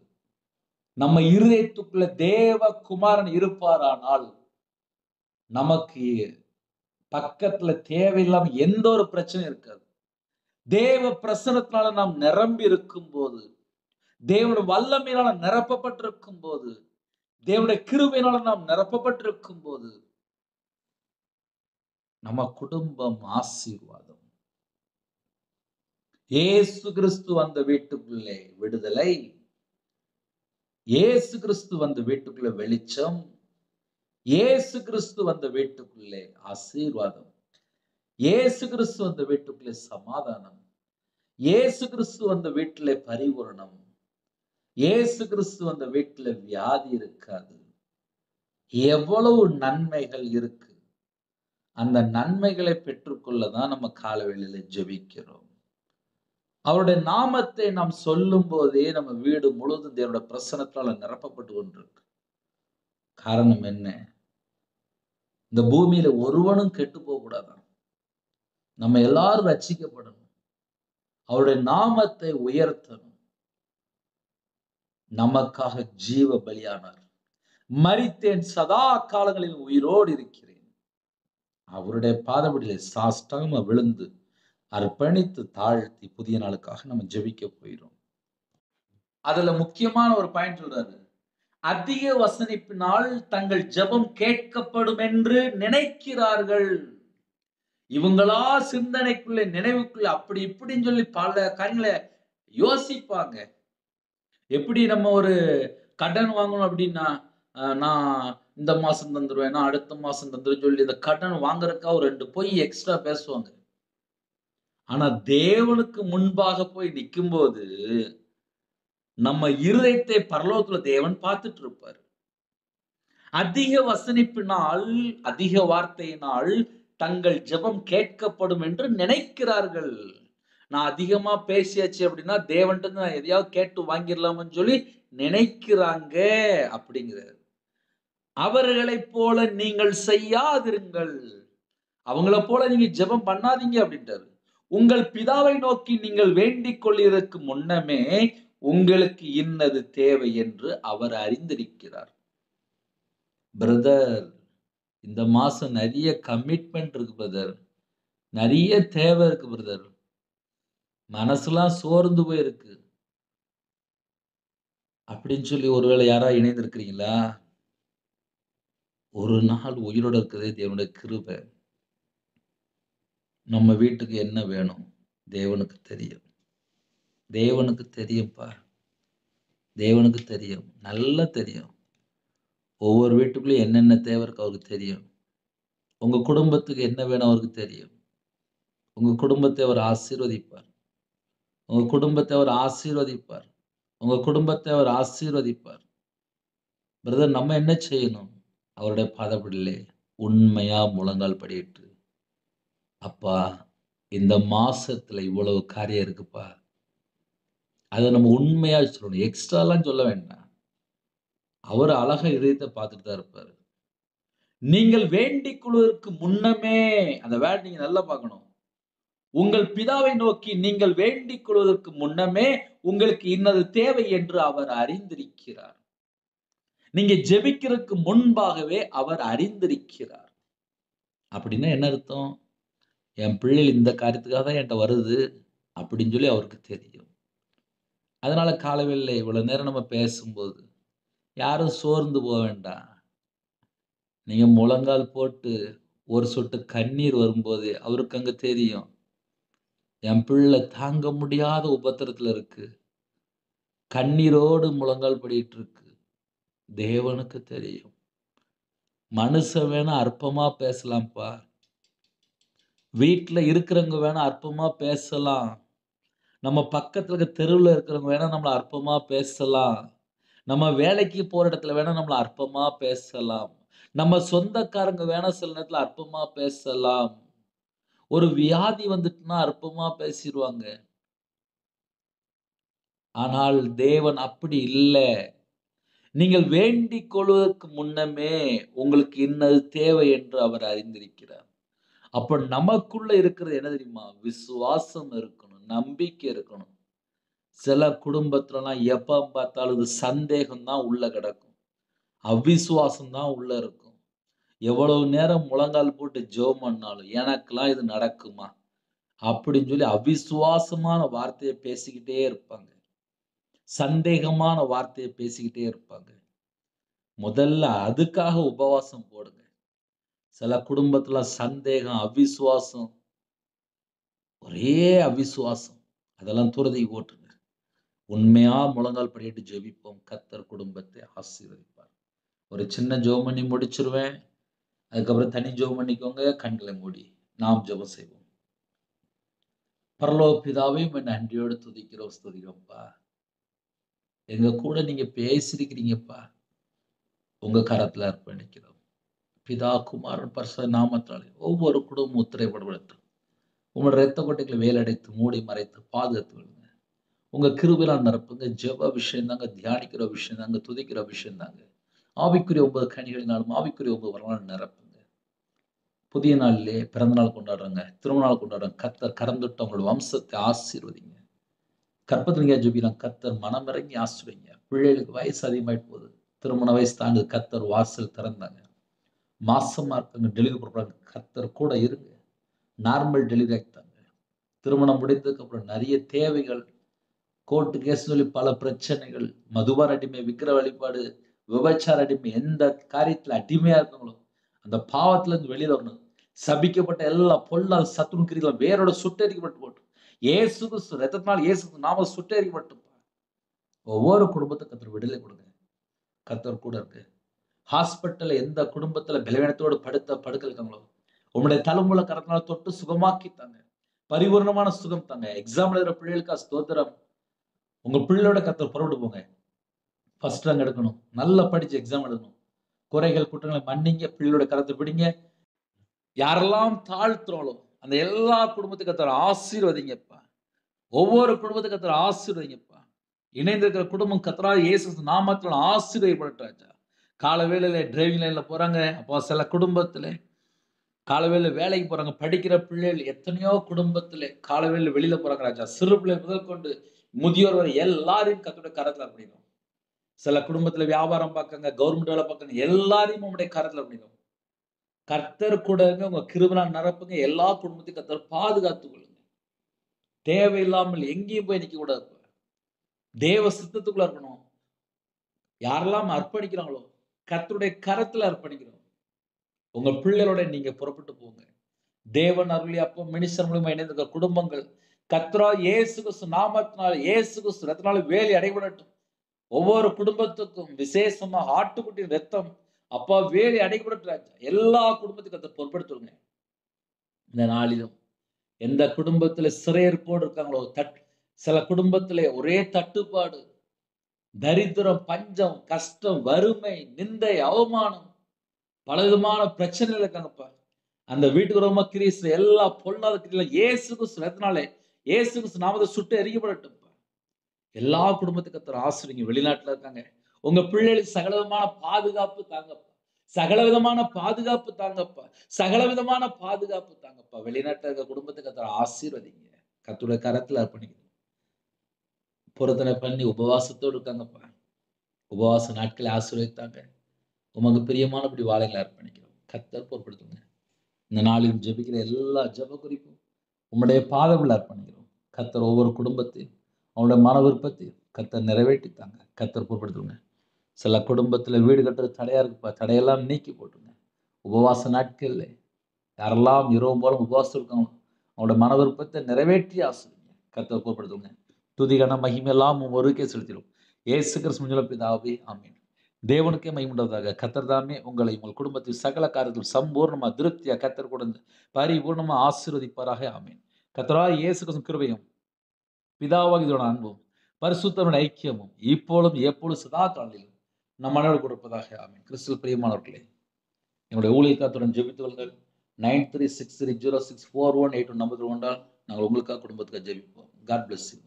நம்ம இருதயத்துக்குள்ள தேவ குமாரன் இருப்பாரானால் நமக்கு பக்கத்துல தேவையில்லாம எந்த ஒரு பிரச்சனையும் இருக்காது. தேவ பிரசன்னத்தினால நாம் நிரம்பி இருக்கும் போது, தேவனுடைய வல்லமையினால நிரப்பப்பட்டிருக்கும் போது, தேவனுடைய கிருபையினால நாம் நிரப்பப்பட்டிருக்கும் போது நம்ம குடும்பம் ஆசீர்வாதம். இயேசு கிறிஸ்து வந்த வீட்டுக்குள்ளே விடுதலை, இயேசு கிறிஸ்து வந்த வீட்டுக்குள்ளே வெளிச்சம், இயேசு கிறிஸ்து வந்த வீட்டுக்குள்ளே ஆசீர்வாதம், இயேசு கிறிஸ்து வந்த வீட்டுக்குள்ளே சமாதானம், இயேசு கிறிஸ்து வந்த வீட்டிலே பரிபூரணம், இயேசு கிறிஸ்து வந்த வீட்டில வியாதி இருக்காது. எவ்வளவு நன்மைகள் இருக்கு. அந்த நன்மைகளை பெற்றுக்கொள்ளதான் நம்ம காலவேளையில ஜெபிக்கிறோம். அவருடைய நாமத்தை நாம் சொல்லும் போதே நம்ம வீடு முழுவதும் தேவனுடைய பிரசன்னத்தால நிரப்பப்பட்டு கொண்டிருக்கு. காரணம் என்ன? இந்த பூமியில ஒருவனும் கெட்டு போக கூடாதான். நம்ம எல்லாரும் ரட்சிக்கப்படணும். அவருடைய நாமத்தை உயர்த்தணும். நமக்காக ஜீவ பலியானார். மரித்தேன், சதா காலங்களில் உயிரோடு இருக்கிறேன். அவருடைய பாதபடியிலே சாஷ்டாங்கமா விழுந்து அர்ப்பணித்து தாழ்த்தி புதிய நாளுக்காக நம்ம ஜெபிக்க போயிரும். அதுல முக்கியமான ஒரு பாயிண்ட் சொல்றாரு. அதிக வசனிப்பினால் தங்கள் ஜெபம் கேட்கப்படும் என்று நினைக்கிறார்கள். இவங்களா சிந்தனைக்குள்ள நினைவுக்குள்ள அப்படி இப்படின்னு சொல்லி பல காரியங்களை யோசிப்பாங்க. எப்படி நம்ம ஒரு கடன் வாங்கணும் அப்படின்னா, நான் இந்த மாசம் தந்துருவேன், நான் அடுத்த மாசம் தந்துருவேன் சொல்லி இந்த கடன் வாங்குறதுக்காக ஒரு 2 பொய் எக்ஸ்ட்ரா பேசுவாங்க. ஆனா தேவனுக்கு முன்பாக போய் நிக்கும்போது நம்ம இருதயத்தை பரலோகத்துல தேவன் பார்த்துட்டு இருப்பார். அதிக வசனிப்பினால், அதிக வார்த்தையினால் தங்கள் ஜெபம் கேட்கப்படும் என்று நினைக்கிறார்கள். நான் அதிகமா பேசியாச்சு அப்படின்னா தேவன்ட்ட நான் எதையாவது கேட்டு வாங்கிடலாம்னு சொல்லி நினைக்கிறாங்க அப்படிங்கிறார். அவர்களைப் போல நீங்கள் செய்யாதிருங்கள். அவங்கள போல நீங்க ஜெபம் பண்ணாதீங்க அப்படின்றாரு. உங்கள் பிதாவை நோக்கி நீங்கள் வேண்டிக் கொள்வதற்கு முன்னமே உங்களுக்கு இன்னது தேவை என்று அவர் அறிந்திருக்கிறார். பிரதர், இந்த மாசம் நிறைய கமிட்மெண்ட் இருக்கு பிரதர், நிறைய தேவை இருக்கு பிரதர், மனசுலாம் சோர்ந்து போயிருக்கு அப்படின்னு சொல்லி ஒருவேளை யாராவது இணைந்திருக்கிறீங்களா? ஒரு நாள் உயிரோட இருக்கிறதே தேவனுடைய கிருபை. நம்ம வீட்டுக்கு என்ன வேணும் தேவனுக்கு தெரியும். தேவனுக்கு தெரியும்பா. தேவனுக்கு தெரியும், நல்லா தெரியும். ஒவ்வொரு வீட்டுக்குள்ளேயும் என்னென்ன தேவை இருக்கு அவருக்கு தெரியும். உங்க குடும்பத்துக்கு என்ன வேணும் அவருக்கு தெரியும். உங்க குடும்பத்தை அவர் ஆசீர்வதிப்பார். உங்க குடும்பத்தை அவர் ஆசீர்வதிப்பார். உங்க குடும்பத்தை அவர் ஆசீர்வதிப்பார். பிரதர், நம்ம என்ன செய்யணும்? அவருடைய பாதப்படியிலே உண்மையா முழங்கால் படியிட்டு, அப்பா, இந்த மாசத்துல இவ்வளவு காரியம் இருக்குப்பா. அத நம்ம உண்மையா சொல்லணும். எக்ஸ்ட்ராலாம் சொல்ல வேண்டாம். அவரு அழகா இதயத்த பார்த்துட்டு தான் இருப்பாரு. நீங்கள் வேண்டிக் கொள்வதற்கு முன்னமே, அந்த வேர்ட் நீங்க நல்லா பார்க்கணும். உங்கள் பிதாவை நோக்கி நீங்கள் வேண்டிக் கொள்வதற்கு முன்னமே, உங்களுக்கு இன்னது தேவை என்று அவர் அறிந்திருக்கிறார். நீங்க ஜெபிக்கிறதுக்கு முன்பாகவே அவர் அறிந்திருக்கிறார். அப்படின்னா என்ன அர்த்தம்? என் பிள்ளைகள் இந்த காரியத்துக்காக தான் என்ட்ட வருது அப்படின்னு சொல்லி அவருக்கு தெரியும். அதனால காலைவேளையில இவ்வளவு நேரம் நம்ம பேசும்போது, யாரும் சோர்ந்து போ வேண்டாம். நீங்க முழங்கால் போட்டு ஒரு சொட்டு கண்ணீர் வரும்போது அவருக்கு அங்க தெரியும். என் பிள்ளை தாங்க முடியாத உபத்திரத்துல இருக்கு. கண்ணீரோடு முழங்கால் படியிட்டு இருக்கு. தேவனுக்கு தெரியும். மனுஷன் வேணா அற்பமா பேசலாம்ப்பா. வீட்ல இருக்கிறவங்க வேணா அற்பமா பேசலாம். நம்ம பக்கத்துல இருக்க தெருவுல இருக்கிறவங்க வேணா நம்மள அற்பமா பேசலாம். நம்ம வேலைக்கு போற இடத்துல வேணா நம்மள அற்பமா பேசலாம். நம்ம சொந்தக்காரங்க வேணா சில நேரத்துல அற்பமா பேசலாம். ஒரு வியாதி வந்துட்டுன்னா அற்பமா பேசிருவாங்க. ஆனால் தேவன் அப்படி இல்ல. நீங்கள் வேண்டிக் கொள்வதற்கு முன்னமே உங்களுக்கு இன்னது தேவை என்று அவர் அறிந்திருக்கிறார். அப்ப நமக்குள்ள இருக்கிறது என்ன தெரியுமா? விசுவாசம் இருக்கணும். நம்பிக்கை இருக்கணும். சில குடும்பத்துலலாம் எப்ப பார்த்தாலும் இது சந்தேகம் தான் உள்ள கிடக்கும். அவிசுவாசம் தான் உள்ள இருக்கும். எவ்வளவு நேரம் முழங்கால் போட்டு ஜெபம் பண்ணாலும், எனக்கெல்லாம் இது நடக்குமா? அப்படின்னு சொல்லி அவிசுவாசமான வார்த்தைய பேசிக்கிட்டே இருப்பாங்க. சந்தேகமான வார்த்தைய பேசிக்கிட்டே இருப்பாங்க. முதல்ல அதுக்காக உபவாசம் போடுங்க. சில குடும்பத்துல சந்தேகம், அவிசுவாசம், ஒரே அவிசுவாசம். அதெல்லாம் தூரத்துக்கு போட்டுருங்க. உண்மையா முழங்கால் படியிட்டு ஜெபிப்போம். கர்த்தர் குடும்பத்தை ஆசீர்வதிப்பார். ஒரு சின்ன ஜெபம் பண்ணி முடிச்சிருவேன். அதுக்கப்புறம் தனி ஜெபம் பண்ணிக்கோங்க. கண்களை மூடி நாம் ஜெபம் செய்வோம். பரலோக பிதாவே, உம்மை நன்றியோடு துதிக்கிறோம், ஸ்துதிக்கிறோம்ப்பா. எங்க கூட நீங்க பேசியிருக்கிறீங்கப்பா. உங்க கரத்துல அர்ப்பணிக்கிறோம். பிதா, குமாரன், பரிசுத்த நாமத்தாலே ஒவ்வொரு குடும்பமும் உத்திரைப்படட்டும். உங்களோட இரத்த கொட்டைகளை வேலடைத்து மூடி மறைத்து பாதுகாத்து விடுங்க. உங்க கிருபையால் நிரப்புங்க. ஜெப விஷயம் தாங்க, தியானிக்கிற விஷயம் தாங்க, துதிக்கிற விஷயம் தாங்க. ஆவிக்குரிய 9 கனிகளினாலும் ஆவிக்குரிய 9 வரலாறு நிரப்புங்க. புதிய நாளிலே பிறந்த நாள் கொண்டாடுறாங்க, திருமண நாள் கொண்டாடுறாங்க. கர்த்தர் கரந்துட்டு உங்களோட வம்சத்தை ஆசீர்வதிங்க. கர்ப்பத்திலிங்க ஜெபிக்கிறோம். கர்த்தர் மனமிறங்கி ஆசீர்வதிங்க. பிள்ளைகளுக்கு வயசு அதிகமாயிட்டு போகுது. திருமண வயசு தாண்டுது. கர்த்தர் வாசல் திறந்தாங்க. மாசமா இருக்காங்க, டெலிவரி பண்றாங்க. கர்த்தர் கூட இருங்க. நார்மல் டெலிவரி ஆக்கிட்டாங்க. திருமணம் முடிந்ததுக்கு அப்புறம் நிறைய தேவைகள், கோர்ட்டு கேஸ் சொல்லி பல பிரச்சனைகள், மதுபான அடிமை, விக்கிர வழிபாடு, விபச்சார அடிமை, எந்த காரியத்துல அடிமையா இருக்காங்களோ அந்த பாவத்துல இருந்து வெளியில வரணும். சபிக்கப்பட்ட எல்லா பொல்லாத சத்துரு கிரிகளும் வேரோட சுட்டெரிக்கப்பட்டு போட்டு, இயேசு கிறிஸ்து ரத்தத்தினால் இயேசு கிறிஸ்து நாம சுட்டெரிக்கப்பட்டு ஒவ்வொரு குடும்பத்துக்கும் கர்த்தர் விடுதலை கொடுங்க. கர்த்தர் கூட இருக்கு. ஹாஸ்பிட்டல்ல எந்த குடும்பத்துல பலவீனத்தோடு படுக்க இருக்காங்களோ, உம்முடைய தழும்புள்ள கரத்தினால தொட்டு சுகமாக்கி தாங்க. பரிபூர்ணமான சுகம் தாங்க. எக்ஸாம் எழுதுற பிள்ளைகளுக்கா ஸ்தோத்திரம். உங்க பிள்ளையோட கர்த்தர் புறப்பட்டு போங்க. ஃபர்ஸ்ட் ரேங்க் எடுக்கணும். நல்லா படிச்சு எக்ஸாம் எழுதணும். குறைகள், குற்றங்களை மன்னிங்க. பிள்ளையோட கரத்தை பிடிங்க. யாரெல்லாம் தாழ்த்துறாங்களோ, அந்த எல்லா குடும்பத்துக்கும் கர்த்தர் ஆசீர்வதிங்கப்பா. ஒவ்வொரு குடும்பத்துக்கும் கர்த்தர் ஆசீர்வதிங்கப்பா. இணைந்திருக்கிற குடும்பம் கர்த்தராகிய இயேசு நாமத்தினால ஆசீர்வதிக்கப்படட்டும் ராஜா. காலை வேளையில டிரைவிங் லைன்ல போறாங்க. அப்போ சில குடும்பத்திலே காலைவேளையில வேலைக்கு போறாங்க. படிக்கிற பிள்ளைகள் எத்தனையோ குடும்பத்திலே காலைவேளையில வெளியில போறாங்க ராஜா. சிறு பிள்ளை முதல் கொண்டு முதியோர் வரை எல்லாரையும் கர்த்தருடைய கரத்துல அர்ப்பணிக்கிறோம். சில குடும்பத்துல வியாபாரம் பார்க்கங்க, கவர்மெண்ட் வேலை பார்க்கங்க, எல்லாரையும் உம்முடைய கரத்துல அர்ப்பணிக்கிறோம். கர்த்தர் கூட இருங்க. உங்க கிருபையால் நிரப்புங்க. எல்லா குடும்பத்தையும் கர்த்தர் பாதுகாத்துக் கொள்ளுங்க. தேவையில்லாமல் எங்கேயும் போய் நிக்க கூடாது. தேவ சித்தத்துக்குள்ள இருக்கணும். யாரெல்லாம் அர்ப்பணிக்கிறாங்களோ, கர்த்தருடைய கரத்துல அர்ப்பணிக்கிறோம். உங்க பிள்ளைகளோட நீங்க புறப்பட்டு போங்க. தேவன் அருளி அப்போ மினிஸ்டர் மூலமா இணைந்திருக்கிற குடும்பங்கள் கர்த்தராகிய இயேசு கிறிஸ்து நாமத்தினால, இயேசு கிறிஸ்து ரத்தத்தினால வேலி அடைபடட்டும். ஒவ்வொரு குடும்பத்துக்கும் விசேஷமா ஆட்டுக்குட்டியின் ரத்தம் அப்பா வேலி அடைபடட்டும் ராஜா. எல்லா குடும்பத்துக்கும் கர்த்தர் பொறுப்படுத்துங்க. இந்த நாளிலும் எந்த குடும்பத்துல சிறையிருப்போடு இருக்காங்களோ, சில குடும்பத்திலே ஒரே தட்டுப்பாடு, தரித்திரம், பஞ்சம், கஷ்டம், வறுமை, நிந்தை, அவமானம், பலவிதமான பிரச்சனைகள் இருக்காங்கப்பா. அந்த வீட்டுக்கு ரொம்ப கிரீஸ் எல்லா பொல்லாத கிரியில இயேசு கிறிஸ்து ரத்தத்தினாலே இயேசு கிறிஸ்து நாமத்தை சுட்டு எரிக்கப்படட்டும்ப்பா. எல்லா குடும்பத்துக்கு கர்த்தர் ஆசீர்வதிங்க. வெளிநாட்டுல இருக்காங்க, உங்க பிள்ளைகளுக்கு சகலவிதமான பாதுகாப்பு தாங்கப்பா. சகலவிதமான பாதுகாப்பு தாங்கப்பா. சகலவிதமான பாதுகாப்பு தாங்கப்பா. வெளிநாட்டுல இருக்க குடும்பத்துக்கு கர்த்தர் ஆசீர்வதிங்க. கர்த்தருடைய கரத்துல அர்ப்பணிக்கிறோம். பொருத்தனை பண்ணி உபவாசத்தோடு இருக்காங்கப்பா. உபவாச நாட்களை ஆசீர்வதித்தாங்க. உமக்கு பிரியமானபடி வாழைகளை அர்ப்பணிக்கிறோம். கர்த்தர் பொறுப்படுத்துங்க. இந்த நாளில் ஜெபிக்கிற எல்லா ஜெப குறிப்பும் உம்முடைய பாதத்தில் அர்ப்பணிக்கிறோம். கர்த்தர் ஒவ்வொரு குடும்பத்தையும் அவனுடைய மன விருப்பத்தையும் கர்த்தர் நிறைவேற்றித்தாங்க. கர்த்தர் பொறுப்படுத்துங்க. சில குடும்பத்துல வீடு கட்டுறது தடையா இருக்குப்பா. தடையெல்லாம் நீக்கி போட்டுங்க. உபவாச நாட்கள்ல யாரெல்லாம் இரவு போல உபவாசம் இருக்காங்களோ அவங்களோட மன விருப்பத்தை நிறைவேற்றி ஆசிரியங்க. கர்த்தர் பொறுப்படுத்துங்க. துதிகன மகிமையெல்லாம் ஒருக்கே செலுத்திடும். இயேசு கிறிஸ்து பிதாவே ஆமென். தேவனுக்கே மகிமையுண்டதாக. கர்த்தர் தாமே உங்களை உங்கள் குடும்பத்தில் சகல காரியத்தில் சம்பூர்ணமா திருப்தியா கர்த்தர் கொடுத்து பரிபூர்ணமா ஆசீர்வதிப்பாராக. ஆமென். கர்த்தராகிய இயேசு கிறிஸ்துவின் கிருபையும் பிதாவாகிய அன்பும் பரிசுத்தமுடைய ஐக்கியமும் இப்பொழுதும் எப்பொழுதும் சதா காலங்களிலும் நம் மனோடு கொடுப்பதாக. ஆமென். கிறிஸ்துவில் பிரியமானவர்களே, என்னுடைய ஊழியக்காரத்துடன் ஜெபித்து கொள்ளுங்கள். 9363064181 நம்பர் கொண்டால் நாங்கள் உங்களுக்காக குடும்பத்துக்காக ஜெபிப்போம். God bless you.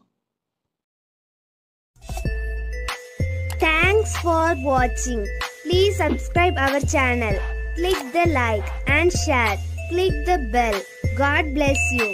Thanks for watching. Please subscribe our channel. Click the like and share. Click the bell. God bless you.